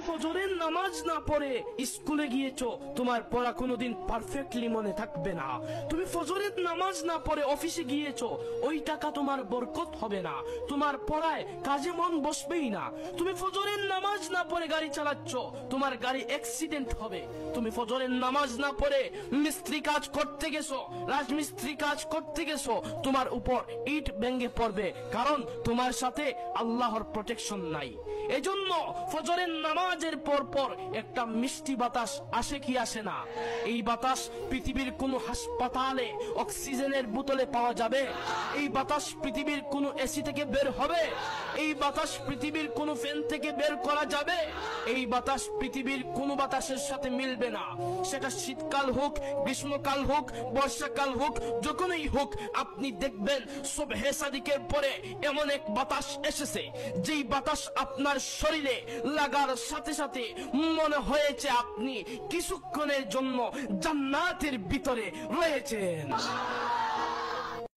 ফজরের নামাজ না পড়ে স্কুলে গিয়েছো, তোমার পড়া কোনোদিন পারফেক্টলি মনে থাকবে না। তুমি ফজরের নামাজ না পড়ে অফিসে গিয়েছো, ওই টাকা তোমার বরকত হবে না, তোমার পড়ায় কাজে মন বসবেই না। তুমি ফজরের নামাজ না পড়ে গাড়ি চালাচ্ছ, তোমার গাড়ি অ্যাক্সিডেন্ট হবে। তুমি ফজরের নামাজ না পড়ে মিস্ত্রি কাজ করতে গেছো, রাজমিস্ত্রি কাজ করতে গেছো, তোমার উপর ইট ভেঙে পড়বে, কারণ তোমার সাথে আল্লাহর প্রোটেকশন নাই। এজন্য ফজরের নামাজের পর পর একটা মিষ্টি বাতাস আসে কি আসে না? এই বাতাস পৃথিবীর কোন হাসপাতালে অক্সিজেনের বোতলে পাওয়া যাবে? এই বাতাস পৃথিবীর কোন এসি থেকে বের হবে? এই বাতাস পৃথিবীর কোন ফ্যান থেকে বের করা যাবে? এই বাতাস পৃথিবীর কোন বাতাসের সাথে মিলবে না। সেটা শীতকাল হোক, গ্রীষ্মকাল হোক, বর্ষাকাল হোক, যখনই হোক, আপনি দেখবেন সুবহে সাদিকের পরে এমন এক বাতাস এসেছে, যেই বাতাস আপনার শরীরে লাগার সাথে সাথে মনে হয়েছে আপনি কিছুক্ষণের জন্য জান্নাতের ভিতরে রয়েছেন।